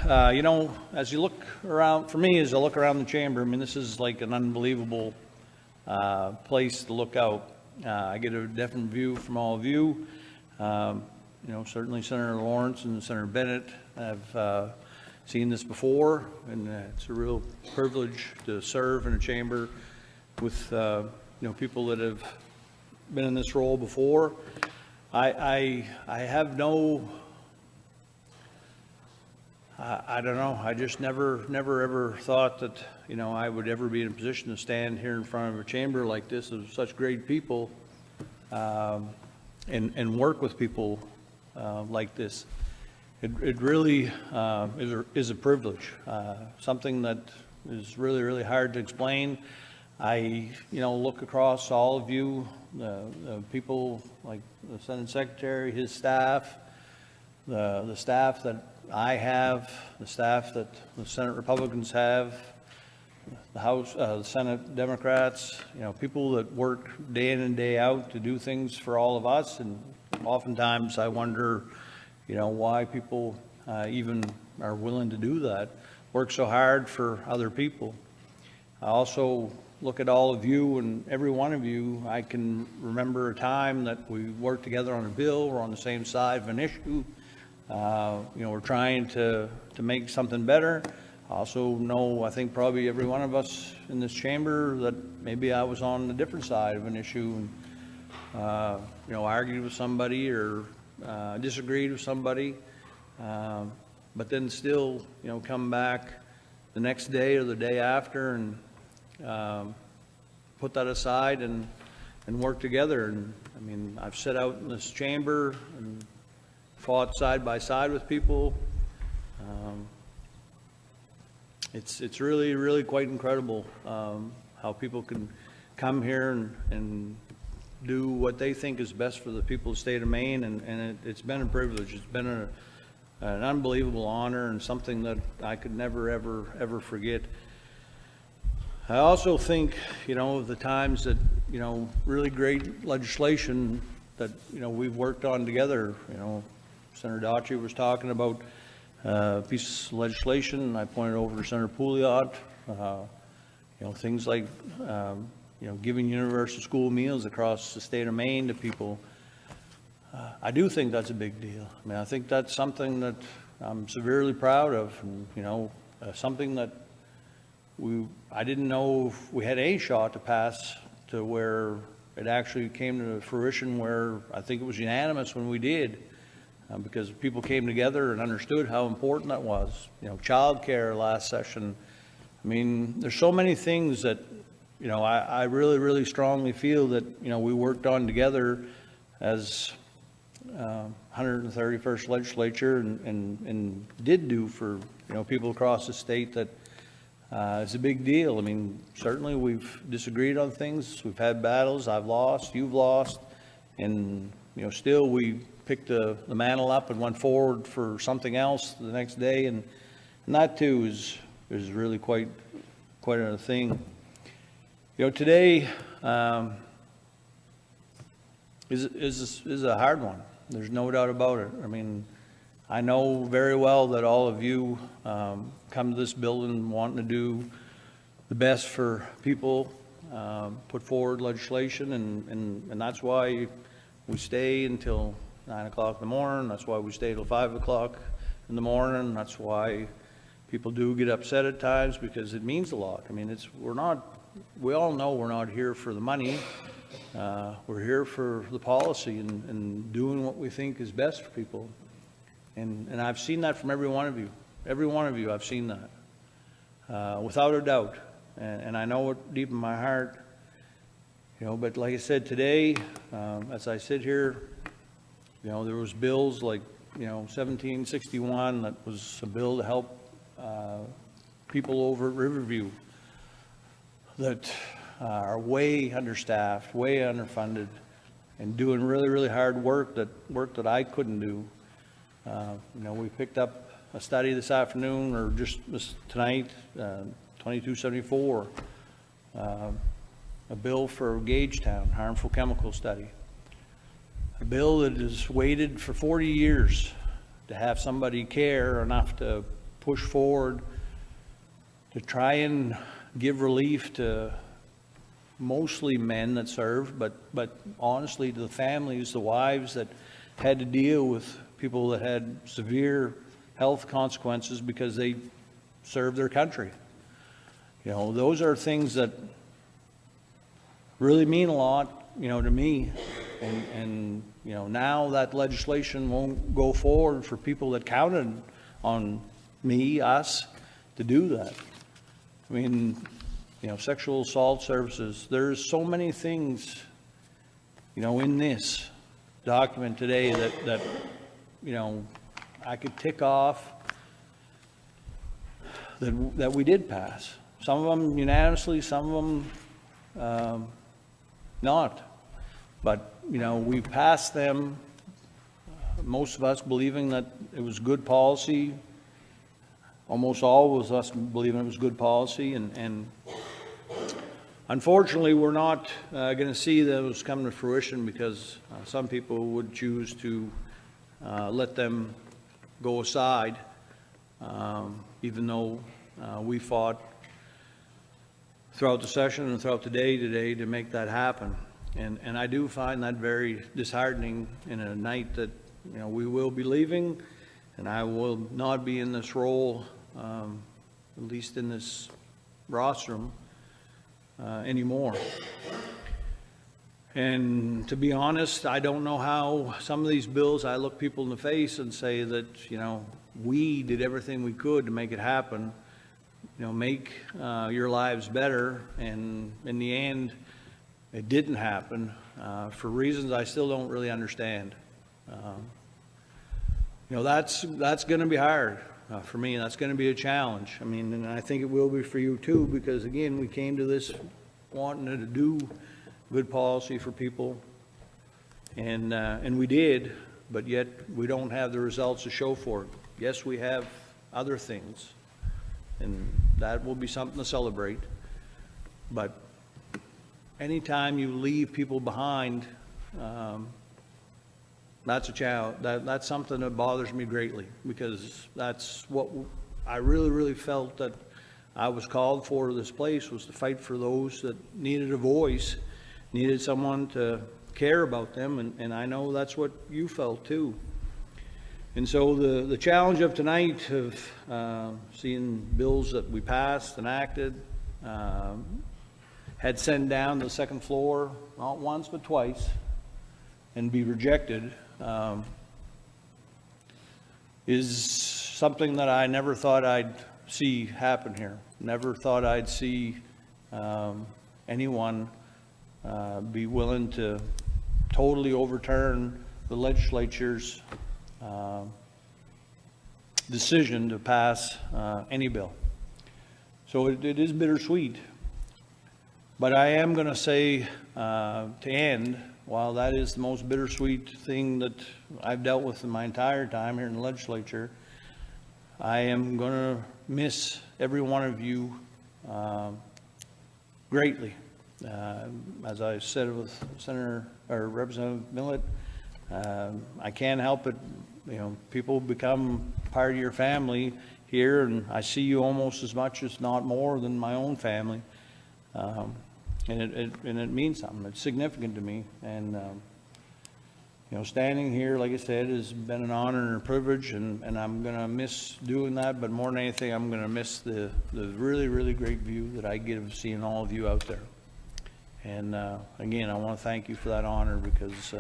You know, as you look around, for me, as I look around the chamber, I mean, this is like an unbelievable place to look out. I get a different view from all of you. You know, certainly Senator Lawrence and Senator Bennett have seen this before, and it's a real privilege to serve in a chamber with you know, people that have been in this role before. I have no, I don't know, I just never ever thought that, you know, I would ever be in a position to stand here in front of a chamber like this of such great people and work with people like this. It really is a privilege, something that is really hard to explain. I, you know, look across all of you, the people like the Senate Secretary, his staff, the staff that I have, the staff that the Senate Republicans have, the House, the Senate Democrats, you know, people that work day in and day out to do things for all of us. And oftentimes I wonder, you know, why people even are willing to do that, work so hard for other people. I also look at all of you, and every one of you, I can remember a time that we worked together on a bill, we're on the same side of an issue. You know, we're trying to make something better. I also know, I think probably every one of us in this chamber, that maybe I was on a different side of an issue and, you know, argued with somebody or disagreed with somebody, but then still, you know, come back the next day or the day after and put that aside and work together. And I mean, I've sat out in this chamber and fought side by side with people. It's really quite incredible how people can come here and do what they think is best for the people of the state of Maine, and it's been a privilege. It's been an unbelievable honor and something that I could never ever forget. I also think, you know, of the times that, you know, really great legislation that, you know, we've worked on together. You know, Senator Daughtry was talking about a piece of legislation, and I pointed over to Senator Pouliot, you know, things like, you know, giving universal school meals across the state of Maine to people. I do think that's a big deal. I mean, I think that's something that I'm severely proud of, and, you know, something that I didn't know if we had a shot to pass to where it actually came to fruition, where I think it was unanimous when we did, because people came together and understood how important that was. You know, child care last session. I mean, there's so many things that, you know, I really strongly feel that, you know, we worked on together as 131st legislature and did do for, you know, people across the state that it's a big deal. I mean, certainly we've disagreed on things. We've had battles. I've lost. You've lost. And, you know, still we picked the mantle up and went forward for something else the next day. And that, too, is really quite a thing. You know, today is a hard one. There's no doubt about it. I mean, I know very well that all of you come to this building wanting to do the best for people, put forward legislation, and that's why we stay until 9 o'clock in the morning. That's why we stay till 5 o'clock in the morning. That's why people do get upset at times, because it means a lot. I mean, we all know we're not here for the money. We're here for the policy and doing what we think is best for people. And I've seen that from every one of you. Every one of you, I've seen that, without a doubt. And I know it deep in my heart. You know, but like I said, today, as I sit here, you know, there was bills like, you know, 1761, that was a bill to help people over at Riverview that are way understaffed, way underfunded, and doing really hard work that I couldn't do. You know, we picked up a study this afternoon, or just tonight, 2274, a bill for Gagetown, harmful chemical study. A bill that has waited for 40 years to have somebody care enough to push forward to try and give relief to mostly men that served, but honestly to the families, the wives that had to deal with people that had severe health consequences because they served their country. You know, those are things that really mean a lot, you know, to me. And you know, now that legislation won't go forward for people that counted on me, us, to do that. I mean, you know, sexual assault services, there's so many things, you know, in this document today that you know, I could tick off that we did pass. Some of them unanimously, some of them not. But, you know, we passed them, most of us believing that it was good policy, almost all of us believing it was good policy, and unfortunately we're not going to see those come to fruition because some people would choose to let them go aside, even though we fought throughout the session and throughout the day today to make that happen. And I do find that very disheartening in a night that, you know, we will be leaving, and I will not be in this role, at least in this rostrum, anymore. And to be honest, I don't know how some of these bills, I look people in the face and say that, you know, we did everything we could to make it happen, you know, make your lives better, and in the end, it didn't happen for reasons I still don't really understand. You know, that's going to be hard for me. That's going to be a challenge. I mean, and I think it will be for you too, because again, we came to this wanting to do good policy for people, and we did, but yet we don't have the results to show for it. Yes, we have other things, and that will be something to celebrate, but anytime you leave people behind, that's a challenge. That's something that bothers me greatly, because that's what I really felt that I was called for this place, was to fight for those that needed a voice, needed someone to care about them, and I know that's what you felt too. And so the challenge of tonight of seeing bills that we passed, enacted, had sent down to the second floor, not once but twice, and be rejected, is something that I never thought I'd see happen here. Never thought I'd see anyone be willing to totally overturn the legislature's decision to pass any bill. So it is bittersweet. But I am going to say, to end, while that is the most bittersweet thing that I've dealt with in my entire time here in the legislature, I am going to miss every one of you greatly. As I said with Senator or Representative Millett, I can't help it. You know, people become part of your family here, and I see you almost as much, if not more, than my own family. And it means something. It's significant to me. And you know, standing here, like I said, has been an honor and a privilege, and I'm going to miss doing that. But more than anything, I'm going to miss the really great view that I get of seeing all of you out there. And again, I want to thank you for that honor, because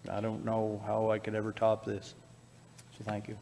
I don't know how I could ever top this. So thank you.